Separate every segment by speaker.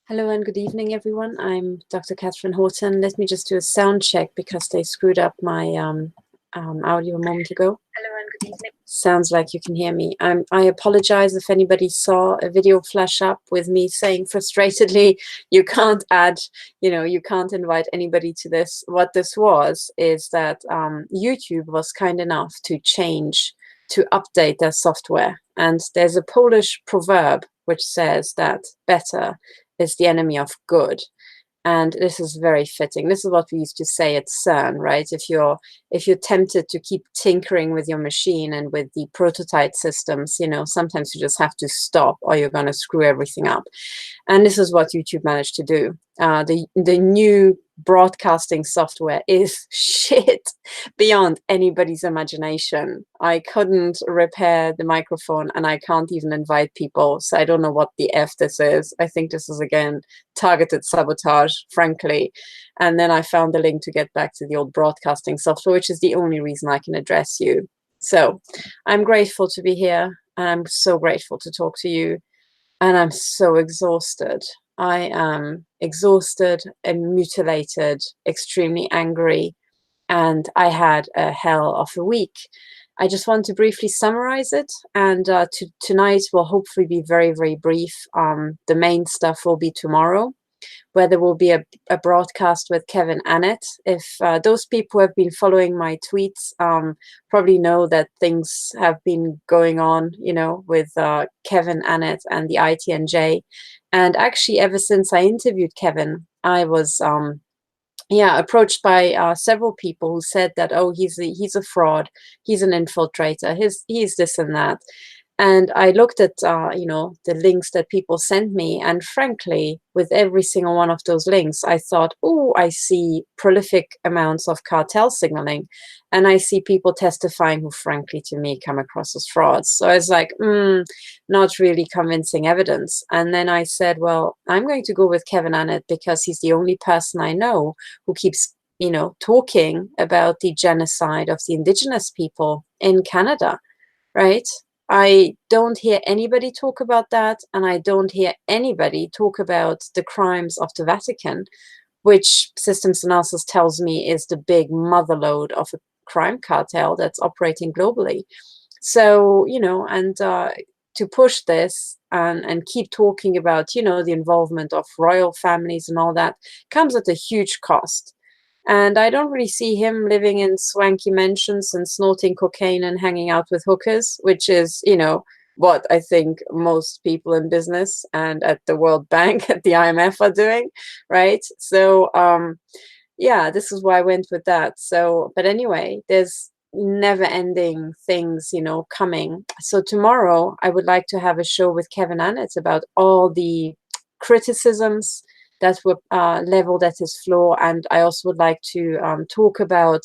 Speaker 1: Hello and good evening, everyone. I'm Dr. Catherine Horton. Let me just do a sound check because they screwed up my audio a moment ago. Hello and good evening. Sounds like you can hear me. I apologize if anybody saw a video flash up with me saying frustratedly, you can't add, you can't invite anybody to this. What this was is that YouTube was kind enough to update their software. And there's a Polish proverb which says that better is the enemy of good. And this is very fitting. This is what we used to say at CERN, right? If you're tempted to keep tinkering with your machine and with the prototype systems, sometimes you just have to stop or you're going to screw everything up. And this is what YouTube managed to do. The new broadcasting software is shit beyond anybody's imagination. I couldn't repair the microphone and I can't even invite people. So I don't know what the F this is. I think this is, again, targeted sabotage, frankly. And then I found the link to get back to the old broadcasting software, which is the only reason I can address you. So I'm grateful to be here. I'm so grateful to talk to you. And I'm so exhausted. I am exhausted and mutilated, extremely angry, and I had a hell of a week. I just want to briefly summarize it, and tonight will hopefully be very, very brief. The main stuff will be tomorrow, where there will be a broadcast with Kevin Annett. If those people who have been following my tweets probably know that things have been going on, with Kevin Annett and the ITNJ. And actually, ever since I interviewed Kevin, I was approached by several people who said that, oh, he's a fraud, he's an infiltrator, he's this and that. And I looked at, the links that people sent me. And frankly, with every single one of those links, I thought, oh, I see prolific amounts of cartel signaling. And I see people testifying who, frankly, to me, come across as frauds. So I was like, not really convincing evidence. And then I said, well, I'm going to go with Kevin Annett because he's the only person I know who keeps, talking about the genocide of the Indigenous people in Canada, right? I don't hear anybody talk about that, and I don't hear anybody talk about the crimes of the Vatican, which Systems Analysis tells me is the big motherlode of a crime cartel that's operating globally. So, to push this and keep talking about, the involvement of royal families and all that comes at a huge cost. And I don't really see him living in swanky mansions and snorting cocaine and hanging out with hookers, which is, what I think most people in business and at the World Bank, at the IMF are doing, right? So, this is why I went with that. So, but anyway, there's never ending things, coming. So tomorrow I would like to have a show with Kevin Annett about all the criticisms that were leveled at his floor. And I also would like to talk about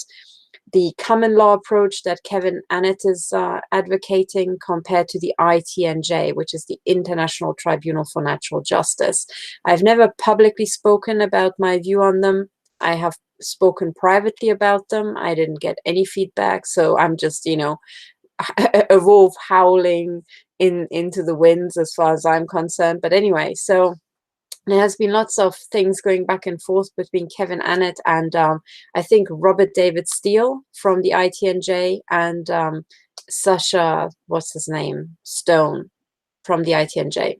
Speaker 1: the common law approach that Kevin Annett is advocating compared to the ITNJ, which is the International Tribunal for Natural Justice. I've never publicly spoken about my view on them. I have spoken privately about them. I didn't get any feedback. So I'm just, a wolf howling into the winds as far as I'm concerned. But anyway, so there has been lots of things going back and forth between Kevin Annett and I think Robert David Steele from the ITNJ and Sasha, what's his name, Stone from the ITNJ.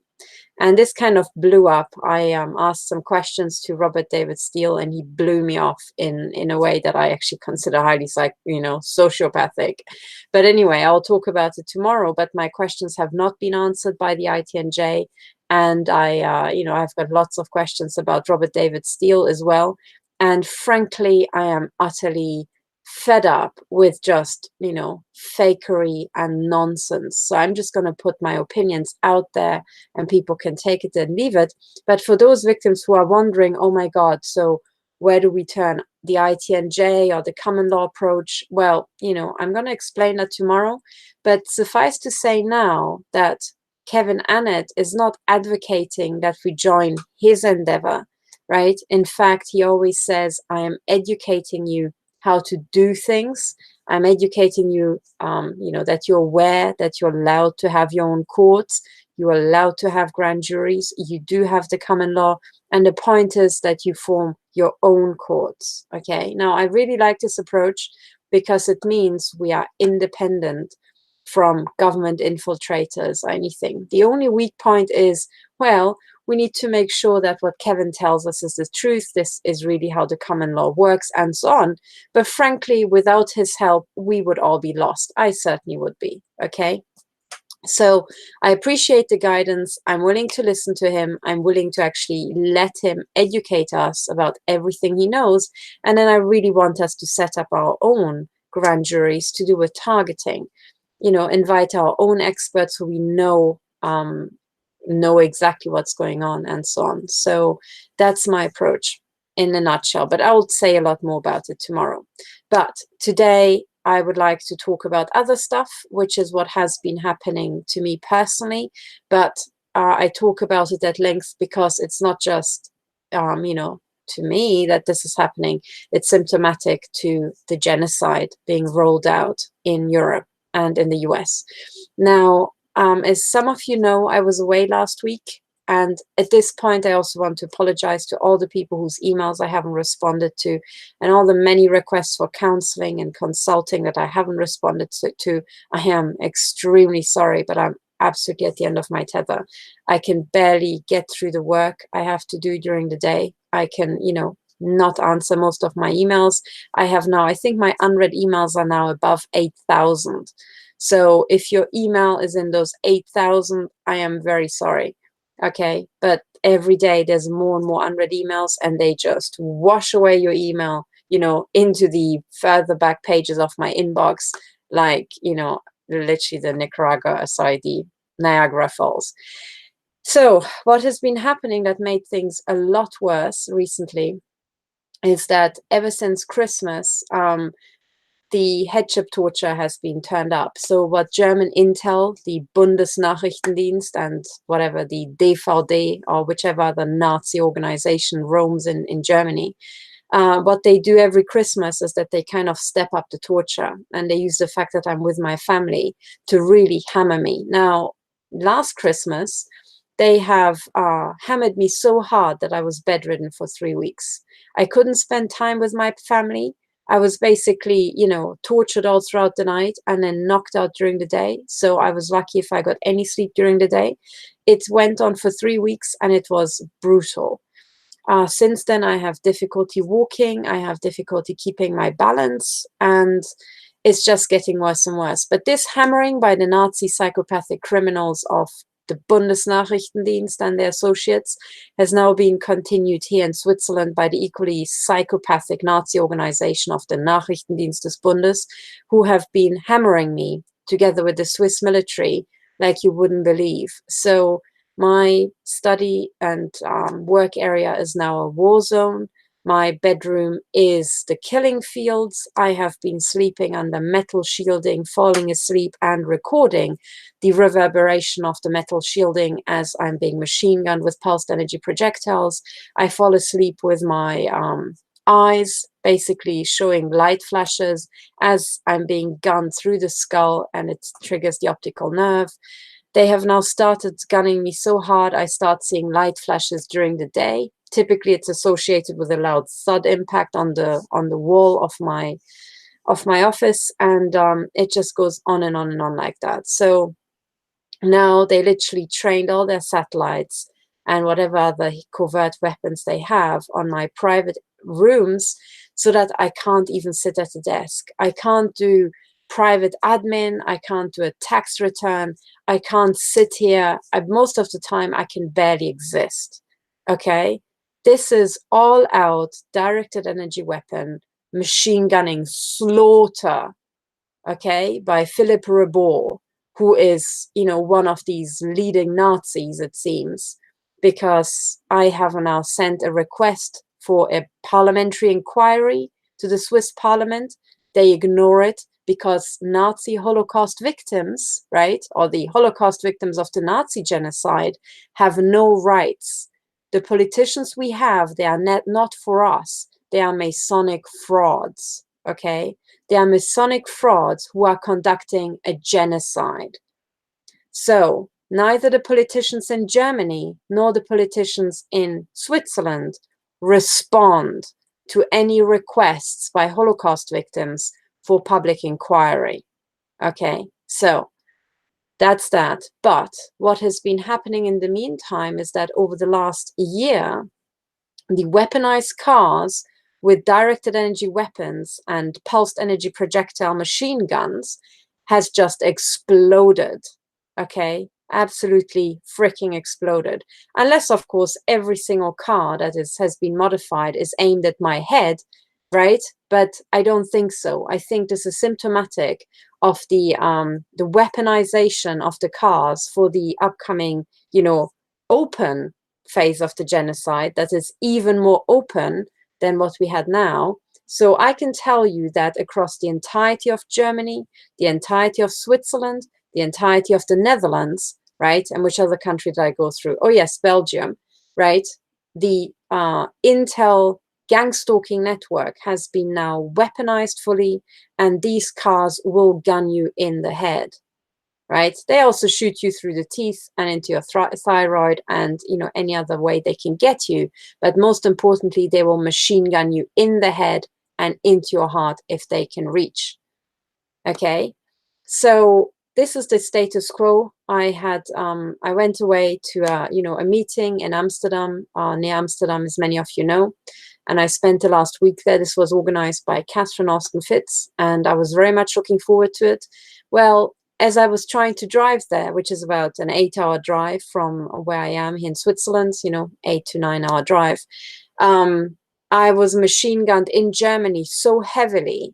Speaker 1: And this kind of blew up. I asked some questions to Robert David Steele, and he blew me off in a way that I actually consider highly, sociopathic. But anyway, I'll talk about it tomorrow. But my questions have not been answered by the ITNJ. And I've got lots of questions about Robert David Steele as well. And frankly, I am utterly fed up with just, fakery and nonsense. So I'm just going to put my opinions out there and people can take it and leave it. But for those victims who are wondering, oh my God, so where do we turn? The ITNJ or the common law approach? Well, I'm going to explain that tomorrow. But suffice to say now that Kevin Annett is not advocating that we join his endeavor, right? In fact, he always says, I am educating you how to do things. I'm educating you, that you're aware that you're allowed to have your own courts. You're allowed to have grand juries. You do have the common law. And the point is that you form your own courts. Okay. Now, I really like this approach because it means we are independent from government infiltrators or anything. The only weak point is, well, we need to make sure that what Kevin tells us is the truth. This is really how the common law works and so on. But frankly, without his help, we would all be lost. I certainly would be. Okay. So I appreciate the guidance. I'm willing to listen to him. I'm willing to actually let him educate us about everything he knows. And then I really want us to set up our own grand juries to do with targeting, you know, invite our own experts who we know exactly what's going on and so on. So that's my approach in a nutshell, but I will say a lot more about it tomorrow. But today I would like to talk about other stuff, which is what has been happening to me personally. But I talk about it at length because it's not just, you know, to me that this is happening. It's symptomatic to the genocide being rolled out in Europe and in the US. Now, as some of you know, I was away last week. And at this point, I also want to apologize to all the people whose emails I haven't responded to, and all the many requests for counseling and consulting that I haven't responded to. I am extremely sorry, but I'm absolutely at the end of my tether. I can barely get through the work I have to do during the day. I can, you know, not answer most of my emails. I have now, I think my unread emails are now above 8,000. So if your email is in those 8,000, I am very sorry. Okay, but every day there's more and more unread emails, and they just wash away your email, you know, into the further back pages of my inbox, like, you know, literally the Niagara Falls. So what has been happening that made things a lot worse recently is that ever since Christmas, the headship torture has been turned up. So what German Intel, the Bundesnachrichtendienst, and whatever the DVD or whichever other Nazi organization roams in Germany, what they do every Christmas is that they kind of step up the torture, and they use the fact that I'm with my family to really hammer me. Now, last Christmas, they have hammered me so hard that I was bedridden for 3 weeks. I couldn't spend time with my family. I was basically, you know, tortured all throughout the night and then knocked out during the day. So I was lucky if I got any sleep during the day. It went on for 3 weeks and it was brutal. Since then, I have difficulty walking. I have difficulty keeping my balance, and it's just getting worse and worse. But this hammering by the Nazi psychopathic criminals of the Bundesnachrichtendienst and their associates has now been continued here in Switzerland by the equally psychopathic Nazi organization of the Nachrichtendienst des Bundes, who have been hammering me together with the Swiss military like you wouldn't believe. So my study and work area is now a war zone. My bedroom is the killing fields. I have been sleeping under metal shielding, falling asleep and recording the reverberation of the metal shielding as I'm being machine gunned with pulsed energy projectiles. I fall asleep with my eyes basically showing light flashes as I'm being gunned through the skull, and it triggers the optical nerve. They have now started gunning me so hard I start seeing light flashes during the day. Typically, it's associated with a loud thud impact on the wall of my office, and it just goes on and on and on like that. So now they literally trained all their satellites and whatever other covert weapons they have on my private rooms so that I can't even sit at a desk. I can't do private admin. I can't do a tax return. I can't sit here. Most of the time, I can barely exist. Okay? This is all out directed energy weapon, machine gunning slaughter, okay, by Philippe Rebord, who is, you know, one of these leading Nazis, it seems, because I have now sent a request for a parliamentary inquiry to the Swiss parliament. They ignore it because Nazi Holocaust victims, right, or the Holocaust victims of the Nazi genocide have no rights. The politicians we have, they are not for us. They are Masonic frauds, okay? They are Masonic frauds who are conducting a genocide. So neither the politicians in Germany nor the politicians in Switzerland respond to any requests by Holocaust victims for public inquiry. Okay, so that's that. But what has been happening in the meantime is that over the last year, the weaponized cars with directed energy weapons and pulsed energy projectile machine guns has just exploded. Okay, absolutely freaking exploded. Unless, of course, every single car that has been modified is aimed at my head, right? But I don't think so. I think this is symptomatic of the weaponization of the cars for the upcoming, you know, open phase of the genocide that is even more open than what we had now. So I can tell you that across the entirety of Germany, the entirety of Switzerland, the entirety of the Netherlands, right? And which other country did I go through? Oh yes, Belgium, right? The Intel gang stalking network has been now weaponized fully, and these cars will gun you in the head, right? They also shoot you through the teeth and into your thyroid and, you know, any other way they can get you. But most importantly, they will machine gun you in the head and into your heart if they can reach. Okay, so this is the status quo. I went away to a meeting in Amsterdam, near Amsterdam, as many of you know, and I spent the last week there. This was organized by Catherine Austin Fitz, and I was very much looking forward to it. Well, as I was trying to drive there, which is about an 8-hour drive from where I am here in Switzerland, 8 to 9 hour drive, I was machine gunned in Germany so heavily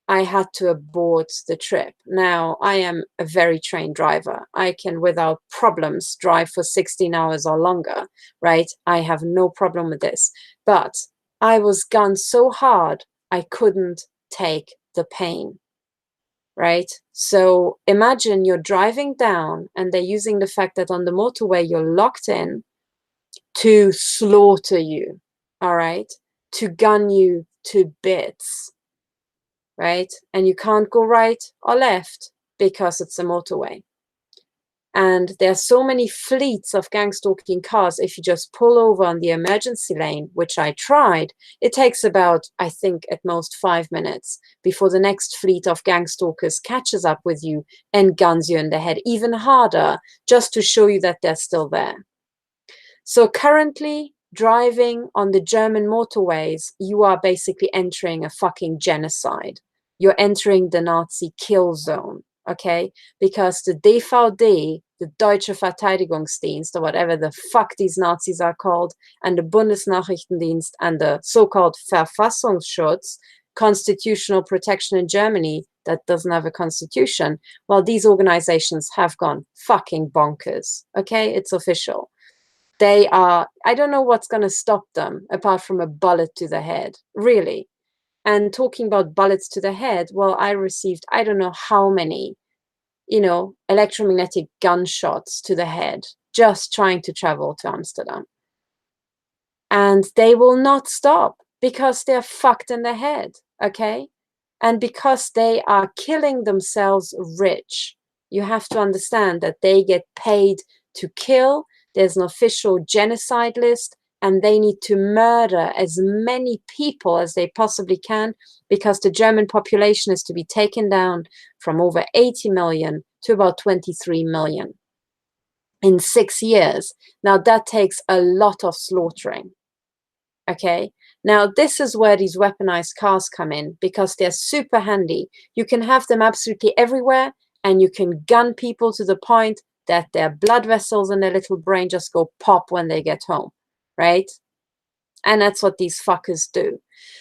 Speaker 1: I had to abort the trip. Now, I am a very trained driver. I can, without problems, drive for 16 hours or longer, right? I have no problem with this. But I was gunned so hard, I couldn't take the pain, right? So imagine you're driving down and they're using the fact that on the motorway you're locked in to slaughter you, all right? To gun you to bits, right? And you can't go right or left because it's a motorway. And there are so many fleets of gang stalking cars. If you just pull over on the emergency lane, which I tried, it takes about, I think, at most 5 minutes before the next fleet of gang stalkers catches up with you and guns you in the head even harder, just to show you that they're still there. So currently, driving on the German motorways, you are basically entering a fucking genocide. You're entering the Nazi kill zone, okay? Because the DVD, the Deutsche Verteidigungsdienst, or whatever the fuck these Nazis are called, and the Bundesnachrichtendienst and the so-called Verfassungsschutz, constitutional protection in Germany that doesn't have a constitution, well, these organizations have gone fucking bonkers, okay? It's official. They are, I don't know what's going to stop them apart from a bullet to the head, really. And talking about bullets to the head, well, I received, I don't know how many, electromagnetic gunshots to the head, just trying to travel to Amsterdam. And they will not stop because they're fucked in the head, okay? And because they are killing themselves rich. You have to understand that they get paid to kill. There's an official genocide list, and they need to murder as many people as they possibly can because the German population is to be taken down from over 80 million to about 23 million in 6 years. Now, that takes a lot of slaughtering. Okay, now this is where these weaponized cars come in because they're super handy. You can have them absolutely everywhere, and you can gun people to the point that their blood vessels in their little brain just go pop when they get home, right? And that's what these fuckers do.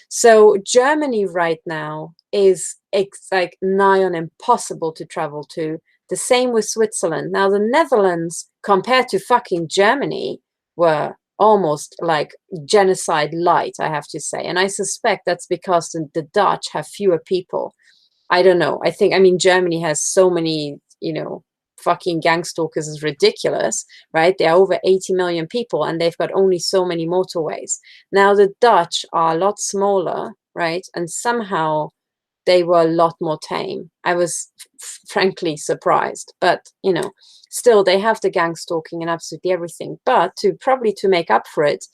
Speaker 1: So Germany right now is like nigh on impossible to travel to. The same with Switzerland. Now the Netherlands, compared to fucking Germany, were almost like genocide light, I have to say. And I suspect that's because the Dutch have fewer people. I don't know. I mean, Germany has so many, fucking gang stalkers is ridiculous, right? There are over 80 million people and they've got only so many motorways. Now the Dutch are a lot smaller, right? And somehow they were a lot more tame. I was frankly surprised, but you know, still they have the gang stalking and absolutely everything. But probably to make up for it,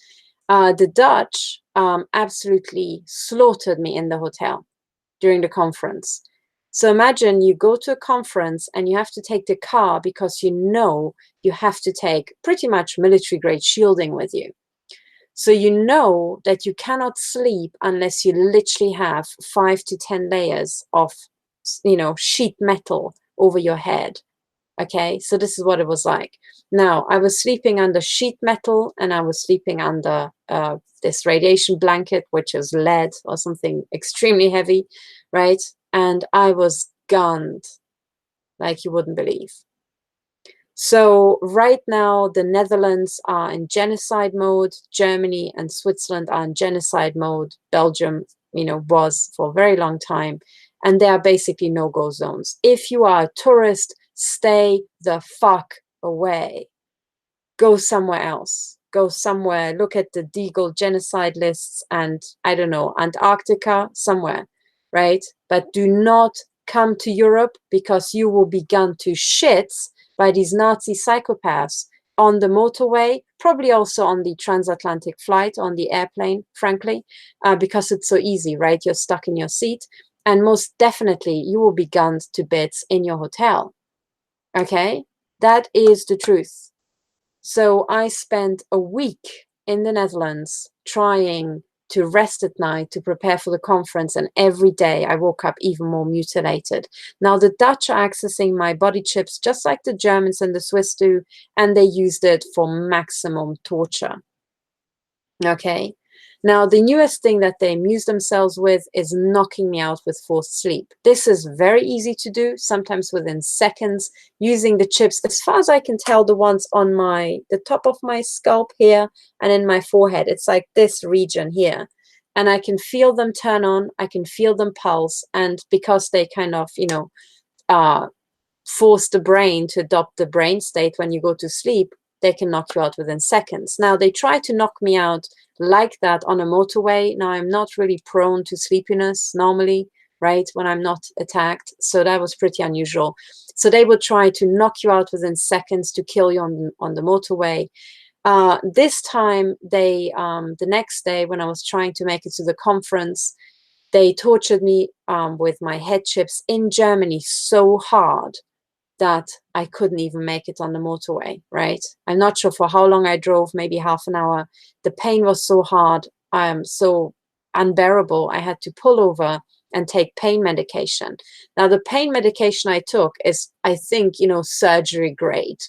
Speaker 1: the Dutch absolutely slaughtered me in the hotel during the conference. So imagine you go to a conference and you have to take the car because you know you have to take pretty much military grade shielding with you. So you know that you cannot sleep unless you literally have 5 to 10 layers of, you know, sheet metal over your head. Okay, so this is what it was like. Now, I was sleeping under sheet metal and I was sleeping under this radiation blanket, which is lead or something extremely heavy, right? And I was gunned like you wouldn't believe. So right now, the Netherlands are in genocide mode. Germany and Switzerland are in genocide mode. Belgium, you know, was for a very long time. And they are basically no-go zones. If you are a tourist, stay the fuck away. Go somewhere else. Go somewhere. Look at the Deagle genocide lists and, I don't know, Antarctica, somewhere, right? But do not come to Europe because you will be gunned to shits by these Nazi psychopaths on the motorway, probably also on the transatlantic flight, on the airplane, frankly, because it's so easy, right? You're stuck in your seat. And most definitely, you will be gunned to bits in your hotel. Okay? That is the truth. So I spent a week in the Netherlands trying to rest at night, to prepare for the conference, and every day I woke up even more mutilated. Now, the Dutch are accessing my body chips just like the Germans and the Swiss do, and they used it for maximum torture. Okay? Now, the newest thing that they amuse themselves with is knocking me out with forced sleep. This is very easy to do, sometimes within seconds, using the chips. As far as I can tell, the ones on the top of my scalp here and in my forehead, it's like this region here. And I can feel them turn on, I can feel them pulse. And because they kind of, you know, force the brain to adopt the brain state when you go to sleep, they can knock you out within seconds. Now, they try to knock me out like that on a motorway. Now, I'm not really prone to sleepiness normally, right, when I'm not attacked. So that was pretty unusual. So they would try to knock you out within seconds to kill you on the motorway. This time, the next day when I was trying to make it to the conference, they tortured me with my head chips in Germany so hard that I couldn't even make it on the motorway, right? I'm not sure for how long I drove, maybe half an hour. The pain was so hard, so unbearable. I had to pull over and take pain medication. Now, the pain medication I took is, I think, you know, surgery grade,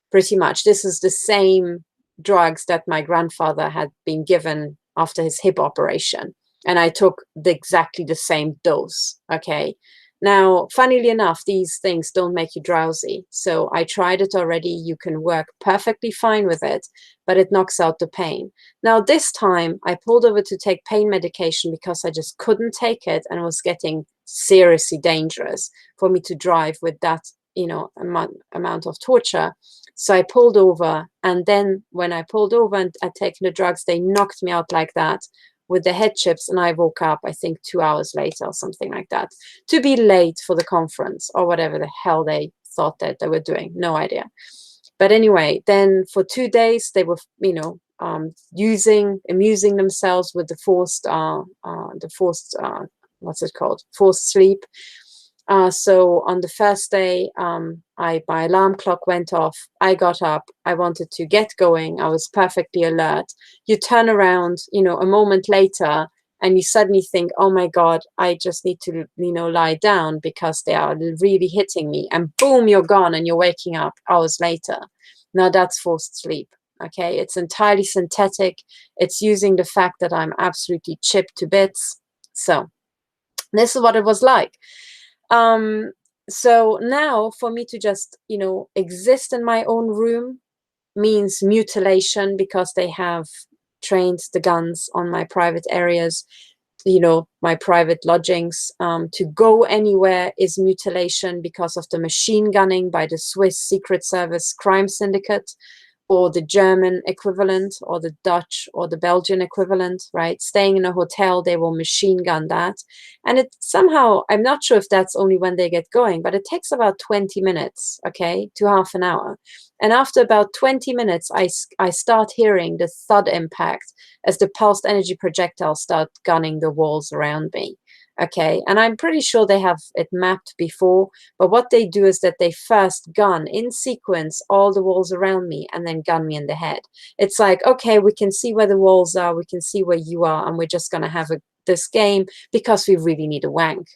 Speaker 1: pretty much. This is the same drugs that my grandfather had been given after his hip operation. And I took exactly the same dose, okay? Now, funnily enough, these things don't make you drowsy. So I tried it already. You can work perfectly fine with it, but it knocks out the pain. Now, this time I pulled over to take pain medication because I just couldn't take it and it was getting seriously dangerous for me to drive with that, you know, amount of torture. So I pulled over, and then when I pulled over and I'd taken the drugs, they knocked me out like that with the head chips, and I woke up, I think, 2 hours later or something like that, to be late for the conference or whatever the hell they thought that they were doing. No idea. But anyway, then for 2 days, they were, you know, amusing themselves with the forced, what's it called? Forced sleep. So on the first day, my alarm clock went off. I got up. I wanted to get going. I was perfectly alert. You turn around, you know, a moment later, and you suddenly think, oh my God, I just need to, you know, lie down because they are really hitting me. And boom, you're gone and you're waking up hours later. Now that's forced sleep. Okay, it's entirely synthetic. It's using the fact that I'm absolutely chipped to bits. So this is what it was like. So now for me to just, you know, exist in my own room means mutilation because they have trained the guns on my private areas, you know, my private lodgings. To go anywhere is mutilation because of the machine gunning by the Swiss Secret Service crime syndicate, or the German equivalent, or the Dutch or the Belgian equivalent, right? Staying in a hotel, they will machine gun that. And it somehow, I'm not sure if that's only when they get going, but it takes about 20 minutes, okay, to half an hour. And after about 20 minutes, I start hearing the thud impact as the pulsed energy projectiles start gunning the walls around me. Okay, and I'm pretty sure they have it mapped before, but what they do is that they first gun in sequence all the walls around me and then gun me in the head. It's like, okay, we can see where the walls are, we can see where you are, and we're just going to have this game because we really need a wank.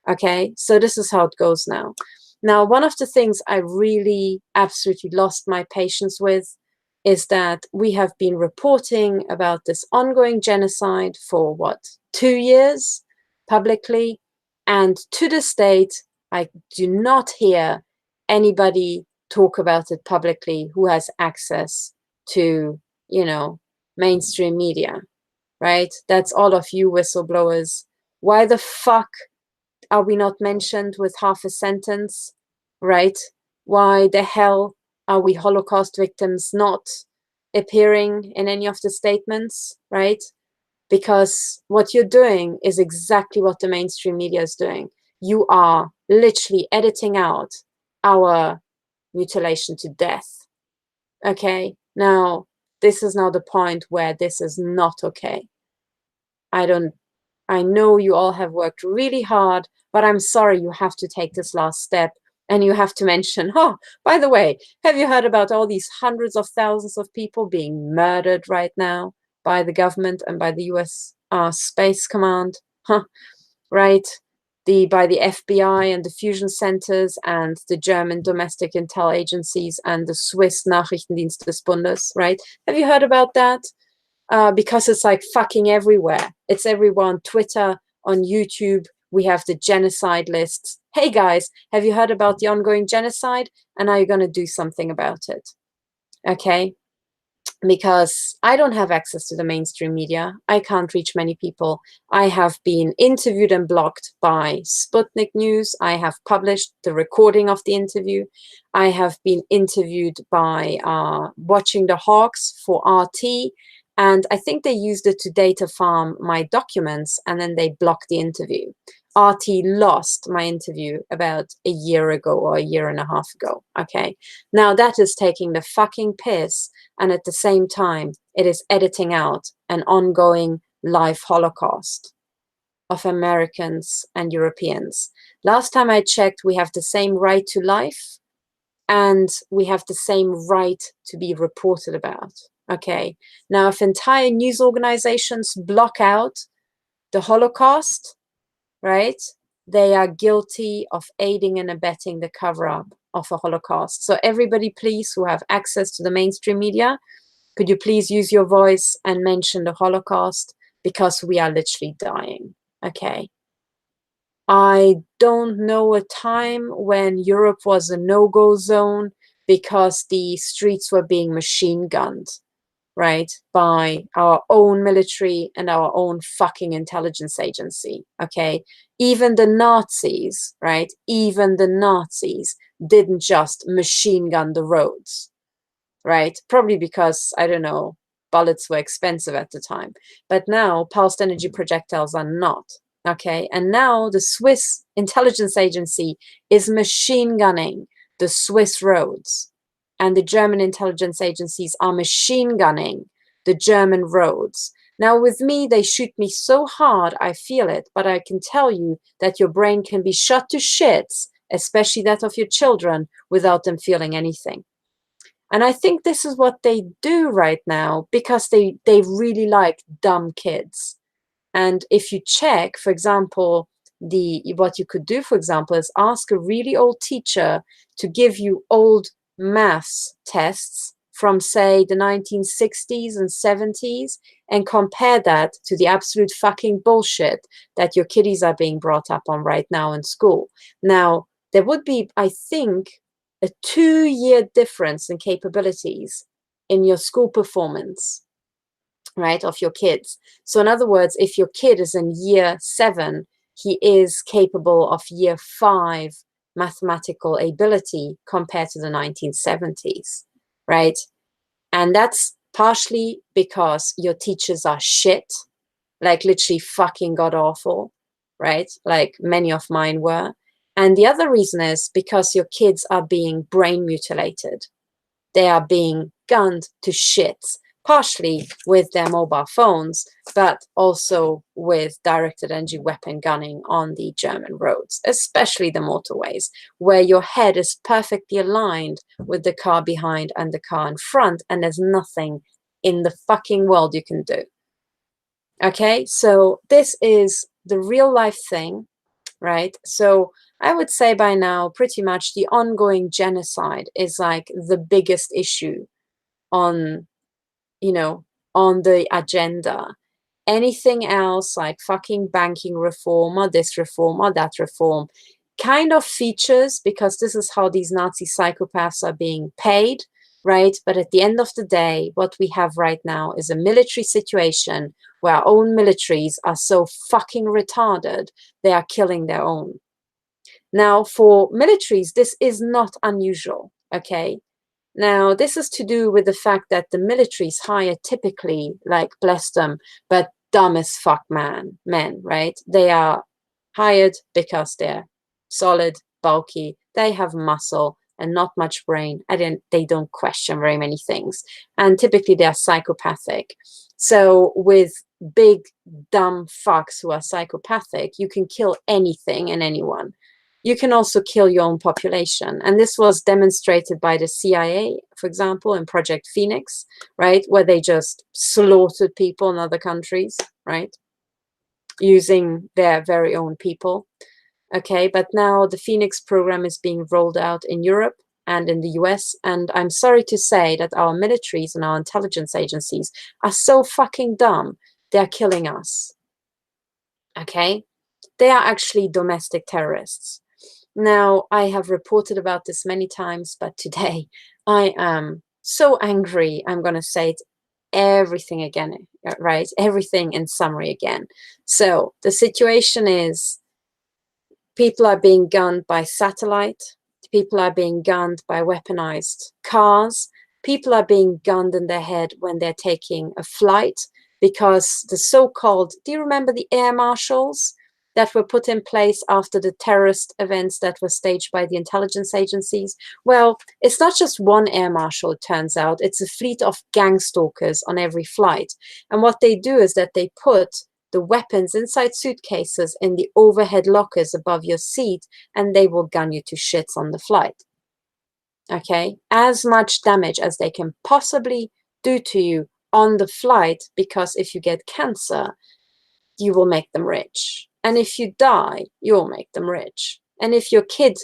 Speaker 1: Okay, so this is how it goes now. Now, one of the things I really absolutely lost my patience with is that we have been reporting about this ongoing genocide for what, 2 years? Publicly, and to this date, I do not hear anybody talk about it publicly who has access to, you know, mainstream media, right? That's all of you whistleblowers. Why the fuck are we not mentioned with half a sentence, right? Why the hell are we Holocaust victims not appearing in any of the statements, right? Because what you're doing is exactly what the mainstream media is doing. You are literally editing out our mutilation to death. Okay, now this is now the point where this is not okay. I know you all have worked really hard, but I'm sorry you have to take this last step and you have to mention, oh, by the way, have you heard about all these hundreds of thousands of people being murdered right now by the government and by the US Space Command? Huh, right? By the FBI and the fusion centers and the German domestic intel agencies and the Swiss Nachrichtendienst des Bundes, right? Have you heard about that? Because it's like fucking everywhere. It's everywhere on Twitter, on YouTube. We have the genocide lists. Hey guys, have you heard about the ongoing genocide? And are you going to do something about it? Okay. Because I don't have access to the mainstream media. I can't reach many people. I have been interviewed and blocked by Sputnik News. I have published the recording of the interview. I have been interviewed by Watching the Hawks for RT. And I think they used it to data farm my documents and then they blocked the interview. RT lost my interview about a year ago or a year and a half ago. Okay. Now that is taking the fucking piss. And at the same time, it is editing out an ongoing life Holocaust of Americans and Europeans. Last time I checked, we have the same right to life and we have the same right to be reported about. Okay. Now, if entire news organizations block out the Holocaust, right, they are guilty of aiding and abetting the cover-up of a Holocaust. So everybody, please, who have access to the mainstream media, could you please use your voice and mention the Holocaust? Because we are literally dying. Okay. I don't know a time when Europe was a no-go zone because the streets were being machine gunned, right, by our own military and our own fucking intelligence agency, okay? Even the Nazis, right, even the Nazis didn't just machine gun the roads, right? Probably because, I don't know, bullets were expensive at the time. But now pulsed energy projectiles are not, okay? And now the Swiss intelligence agency is machine gunning the Swiss roads. And the German intelligence agencies are machine gunning the German roads. Now, with me, they shoot me so hard, I feel it. But I can tell you that your brain can be shot to shits, especially that of your children, without them feeling anything. And I think this is what they do right now because they really like dumb kids. And if you check, for example, what you could do, for example, is ask a really old teacher to give you old maths tests from, say, the 1960s and 70s and compare that to the absolute fucking bullshit that your kiddies are being brought up on right now in school. Now, there would be, I think, a 2-year difference in capabilities in your school performance, right, of your kids. So in other words, if your kid is in year 7, he is capable of year 5 mathematical ability compared to the 1970s, right? And that's partially because your teachers are shit, like literally fucking god awful, right? Like many of mine were. And the other reason is because your kids are being brain mutilated. They are being gunned to shits, partially with their mobile phones, but also with directed energy weapon gunning on the German roads, especially the motorways, where your head is perfectly aligned with the car behind and the car in front, and there's nothing in the fucking world you can do. Okay, so this is the real life thing, right? So I would say by now, pretty much the ongoing genocide is like the biggest issue on, you know, on the agenda. Anything else like fucking banking reform or this reform or that reform kind of features, because this is how these Nazi psychopaths are being paid, right? But at the end of the day, what we have right now is a military situation where our own militaries are so fucking retarded, they are killing their own. Now, for militaries, this is not unusual, okay? Now, this is to do with the fact that the militaries hire typically, like, bless them, but dumb as fuck men, right? They are hired because they're solid, bulky, they have muscle and not much brain, and they don't question very many things. And typically they're psychopathic. So with big, dumb fucks who are psychopathic, you can kill anything and anyone. You can also kill your own population. And this was demonstrated by the CIA, for example, in Project Phoenix, right? Where they just slaughtered people in other countries, right? Using their very own people. Okay, but now the Phoenix program is being rolled out in Europe and in the US. And I'm sorry to say that our militaries and our intelligence agencies are so fucking dumb, they're killing us. Okay, they are actually domestic terrorists. Now, I have reported about this many times, but today I am so angry. I'm going to say it everything again, right? Everything in summary again. So the situation is people are being gunned by satellite. People are being gunned by weaponized cars. People are being gunned in their head when they're taking a flight because the so-called, do you remember the air marshals that were put in place after the terrorist events that were staged by the intelligence agencies? Well, it's not just one air marshal, it turns out. It's a fleet of gang stalkers on every flight. And what they do is that they put the weapons inside suitcases in the overhead lockers above your seat, and they will gun you to shits on the flight. Okay? As much damage as they can possibly do to you on the flight, because if you get cancer, you will make them rich. And if you die, you'll make them rich. And if your kid,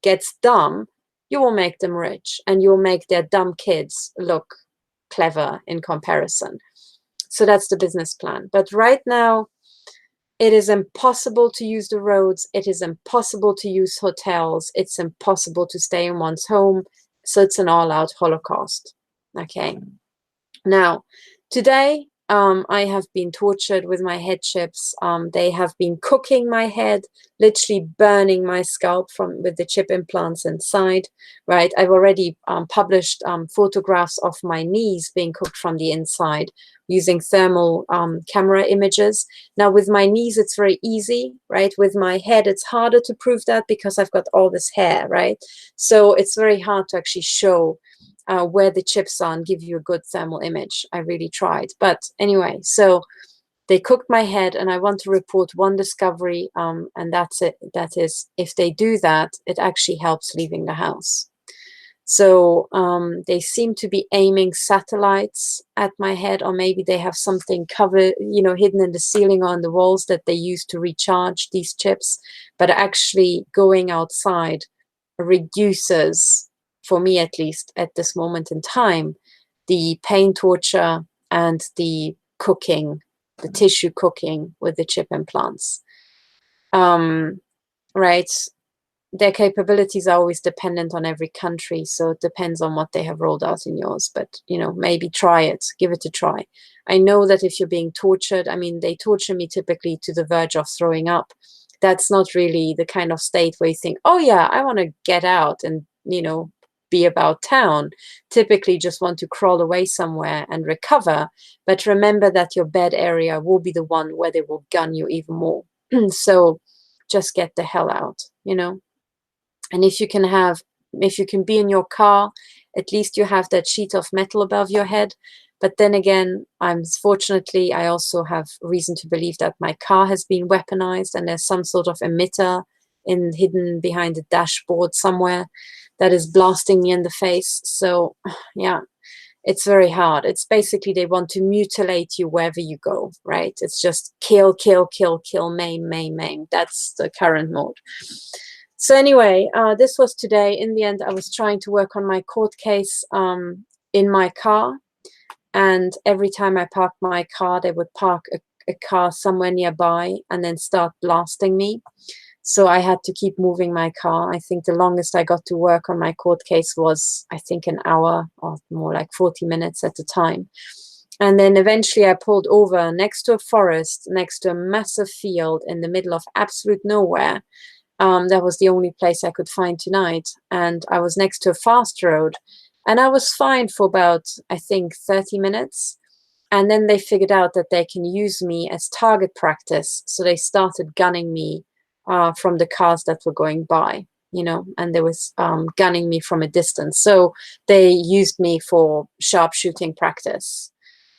Speaker 1: gets dumb, you will make them rich, and you'll make their dumb kids look clever in comparison. So that's the business plan. But right now, it is impossible to use the roads. It is impossible to use hotels. It's impossible to stay in one's home. So it's an all-out Holocaust. Okay. Now, today, I have been tortured with my head chips. They have been cooking my head, literally burning my scalp with the chip implants inside, right? I've already published photographs of my knees being cooked from the inside using thermal camera images. Now, with my knees, it's very easy, right? With my head, it's harder to prove that because I've got all this hair, right? So it's very hard to actually show where the chips are and give you a good thermal image. I really tried. But anyway, so they cooked my head, and I want to report one discovery, and that's it. That is, if they do that, it actually helps leaving the house. So they seem to be aiming satellites at my head, or maybe they have something covered, hidden in the ceiling or on the walls that they use to recharge these chips. But actually going outside reduces, for me at least at this moment in time, the pain torture and the cooking, the tissue cooking with the chip implants. Right? Their capabilities are always dependent on every country, so it depends on what they have rolled out in yours. But, maybe try it, give it a try. I know that if you're being tortured, I mean, they torture me typically to the verge of throwing up. That's not really the kind of state where you think, oh yeah, I want to get out and, be about town, typically just want to crawl away somewhere and recover. But remember that your bed area will be the one where they will gun you even more. So just get the hell out, you know. And if you can be in your car, at least you have that sheet of metal above your head. But then again, fortunately, I also have reason to believe that my car has been weaponized and there's some sort of emitter hidden behind the dashboard somewhere that is blasting me in the face. So yeah, it's very hard. It's basically they want to mutilate you wherever you go, right? It's just kill, kill, kill, kill, maim, maim, maim. That's the current mode. So anyway, this was today. In the end, I was trying to work on my court case in my car. And every time I parked my car, they would park a car somewhere nearby and then start blasting me. So I had to keep moving my car. I think the longest I got to work on my court case was, I think, an hour or more, like 40 minutes at a time. And then eventually I pulled over next to a forest, next to a massive field in the middle of absolute nowhere. That was the only place I could find tonight. And I was next to a fast road. And I was fine for about, I think, 30 minutes. And then they figured out that they can use me as target practice. So they started gunning me from the cars that were going by, you know, and they was gunning me from a distance. So they used me for sharpshooting practice.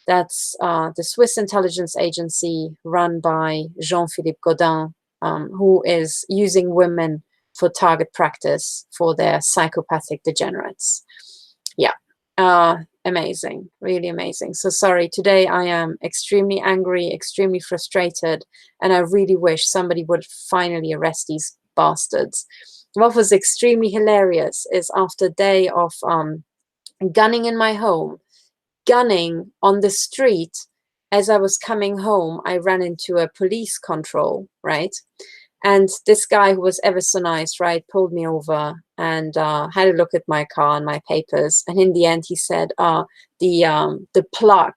Speaker 1: That's the Swiss intelligence agency run by Jean-Philippe Gaudin, who is using women for target practice for their psychopathic degenerates. Yeah, amazing, really amazing. So sorry, today I am extremely angry, extremely frustrated, and I really wish somebody would finally arrest these bastards. What was extremely hilarious is after a day of gunning in my home, gunning on the street, as I was coming home, I ran into a police control, right? And this guy who was ever so nice, right, pulled me over and had a look at my car and my papers. And in the end, he said, the plug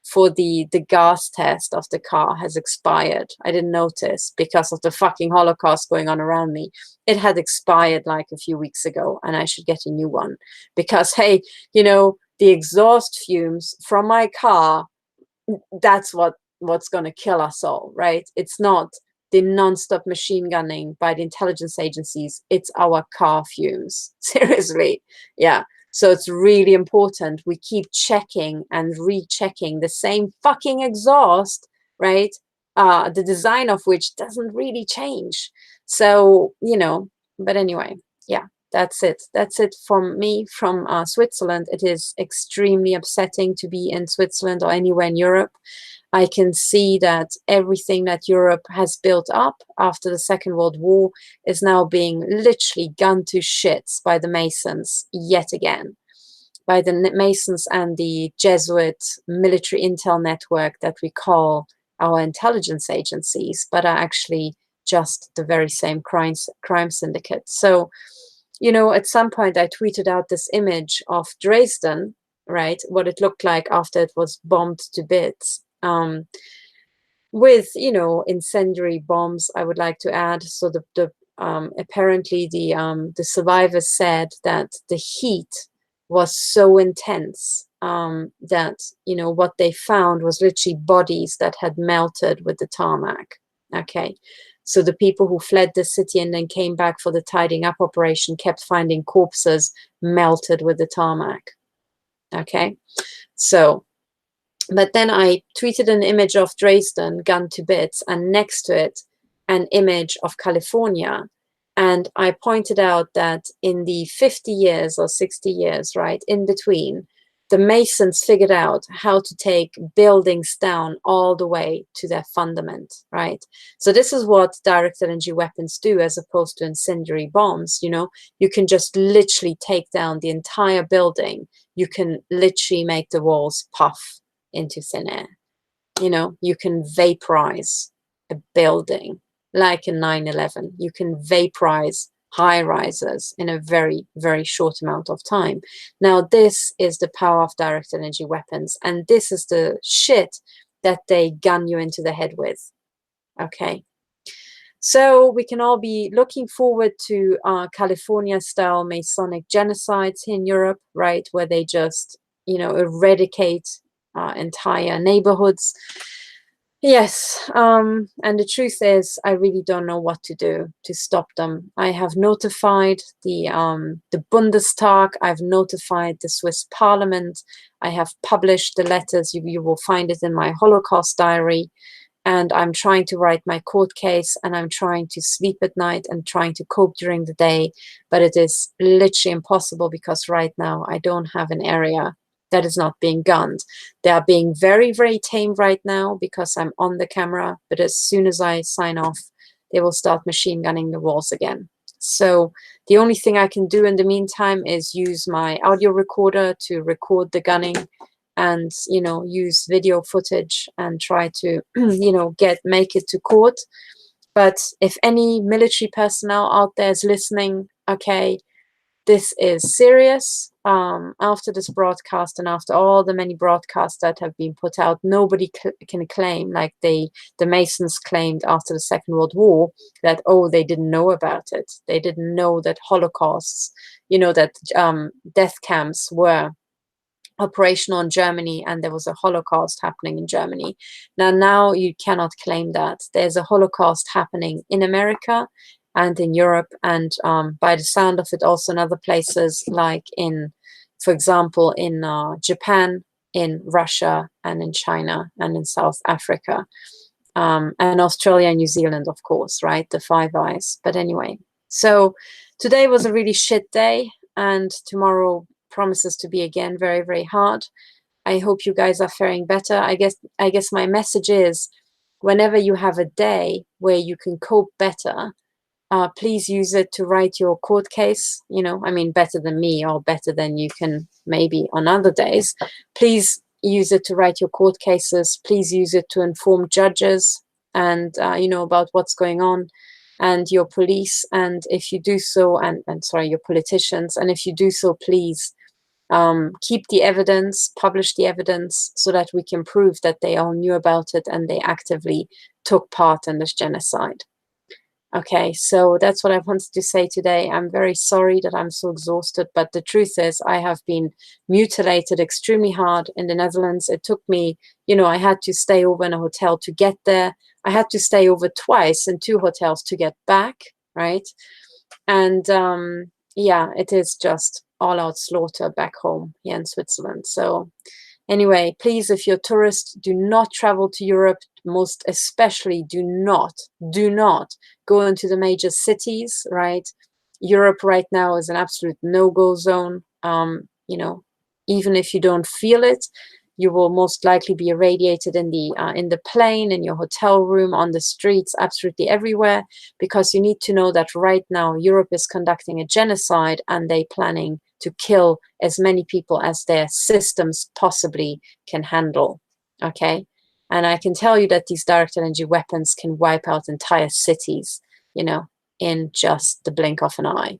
Speaker 1: for the gas test of the car has expired. I didn't notice because of the fucking Holocaust going on around me. It had expired like a few weeks ago and I should get a new one. Because, hey, you know, the exhaust fumes from my car, that's what's going to kill us all, right? It's not the non-stop machine gunning by the intelligence agencies, it's our car fumes. Seriously. Yeah. So it's really important we keep checking and rechecking the same fucking exhaust, right? The design of which doesn't really change. So, you know, but anyway, yeah, that's it. That's it from me from Switzerland. It is extremely upsetting to be in Switzerland or anywhere in Europe. I can see that everything that Europe has built up after the Second World War is now being literally gunned to shits by the Masons yet again, by the Masons and the Jesuit military intel network that we call our intelligence agencies, but are actually just the very same crime syndicate. So, you know, at some point I tweeted out this image of Dresden, right, what it looked like after it was bombed to bits. With, you know, incendiary bombs, I would like to add. So apparently the survivors said that the heat was so intense that, you know, what they found was literally bodies that had melted with the tarmac. Okay, so the people who fled the city and then came back for the tidying up operation kept finding corpses melted with the tarmac. Okay, so but then I tweeted an image of Dresden gunned to bits and next to it an image of California. And I pointed out that in the 50 years or 60 years, right, in between, the Masons figured out how to take buildings down all the way to their fundament, right? So this is what directed energy weapons do as opposed to incendiary bombs, you know? You can just literally take down the entire building. You can literally make the walls puff into thin air. You know, you can vaporize a building like in 9/11. You can vaporize high rises in a very, very short amount of time. Now, this is the power of direct energy weapons, and this is the shit that they gun you into the head with. Okay. So we can all be looking forward to California-style Masonic genocides here in Europe, right, where they just, you know, eradicate entire neighborhoods. Yes, and the truth is, I really don't know what to do to stop them. I have notified the Bundestag. I've notified the Swiss Parliament. I have published the letters. You will find it in my Holocaust diary. And I'm trying to write my court case, and I'm trying to sleep at night and trying to cope during the day. But it is literally impossible because right now I don't have an area that is not being gunned. They are being very, very tame right now because I'm on the camera. But as soon as I sign off, they will start machine gunning the walls again. So the only thing I can do in the meantime is use my audio recorder to record the gunning and, you know, use video footage and try to, you know, make it to court. But if any military personnel out there is listening, okay, this is serious. After this broadcast and after all the many broadcasts that have been put out, nobody can claim, like the Masons claimed after the Second World War, that, oh, they didn't know about it. They didn't know that Holocausts, you know, that death camps were operational in Germany and there was a Holocaust happening in Germany. Now you cannot claim that. There's a Holocaust happening in America and in Europe, and by the sound of it also in other places, like in, for example, in Japan, in Russia, and in China, and in South Africa, and Australia and New Zealand, of course, right? The Five Eyes. But anyway, so today was a really shit day, and tomorrow promises to be again very, very hard. I hope you guys are faring better. I guess my message is, whenever you have a day where you can cope better, please use it to write your court case. You know, I mean, better than me or better than you can maybe on other days. Please use it to write your court cases. Please use it to inform judges and, you know, about what's going on, and your police. And if you do so, and sorry, your politicians. And if you do so, please keep the evidence, publish the evidence, so that we can prove that they all knew about it and they actively took part in this genocide. Okay, so that's what I wanted to say today. I'm very sorry that I'm so exhausted, but the truth is I have been mutilated extremely hard in the Netherlands. It took me, you know, I had to stay over in a hotel to get there. I had to stay over twice in 2 hotels to get back, right? And yeah, it is just all-out slaughter back home here in Switzerland. So anyway, please, if you're a tourist, do not travel to Europe. Most especially, do not go into the major cities, right? Europe right now is an absolute no-go zone. You know, even if you don't feel it, you will most likely be irradiated in the plane, in your hotel room, on the streets, absolutely everywhere, because you need to know that right now Europe is conducting a genocide and they're planning to kill as many people as their systems possibly can handle, okay? And I can tell you that these direct energy weapons can wipe out entire cities, you know, in just the blink of an eye.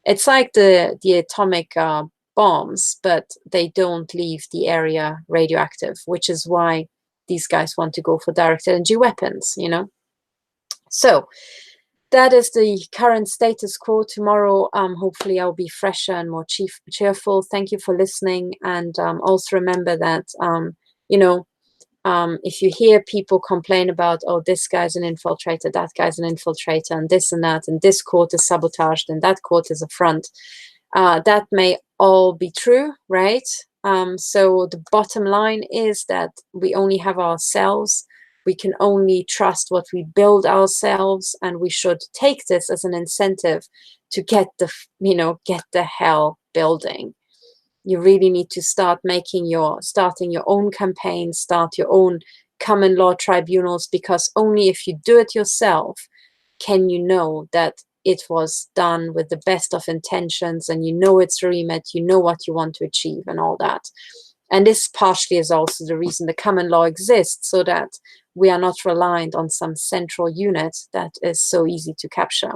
Speaker 1: It's like the atomic bombs, but they don't leave the area radioactive, which is why these guys want to go for direct energy weapons, you know. So that is the current status quo. Tomorrow, hopefully I'll be fresher and more cheerful. Thank you for listening. And also remember that, you know, if you hear people complain about, oh, this guy's an infiltrator, that guy's an infiltrator, and this and that, and this court is sabotaged, and that court is a front, that may all be true, right? So the bottom line is that we only have ourselves. We can only trust what we build ourselves, and we should take this as an incentive to get the hell building. You really need to start starting your own campaigns, start your own common law tribunals, because only if you do it yourself can you know that it was done with the best of intentions, and you know its remit, you know what you want to achieve and all that. And this partially is also the reason the common law exists, so that we are not reliant on some central unit that is so easy to capture.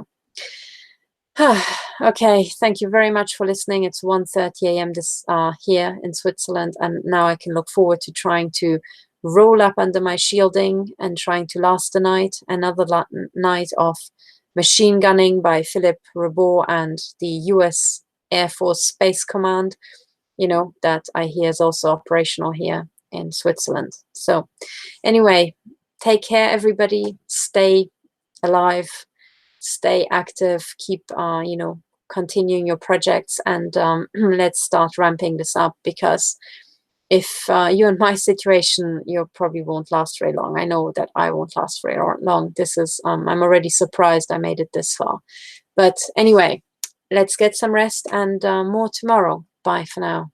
Speaker 1: Okay, thank you very much for listening. It's 1:30 a.m. this here in Switzerland, and now I can look forward to trying to roll up under my shielding and trying to last the night. Another night of machine gunning by Philippe Rabault and the US Air Force Space Command, you know, that I hear is also operational here in Switzerland. So anyway, take care, everybody. Stay alive, stay active, keep, you know, continuing your projects, and let's start ramping this up, because if you're in my situation, you probably won't last very long. I know that I won't last very long. This is, I'm already surprised I made it this far. But anyway, let's get some rest, and more tomorrow. Bye for now.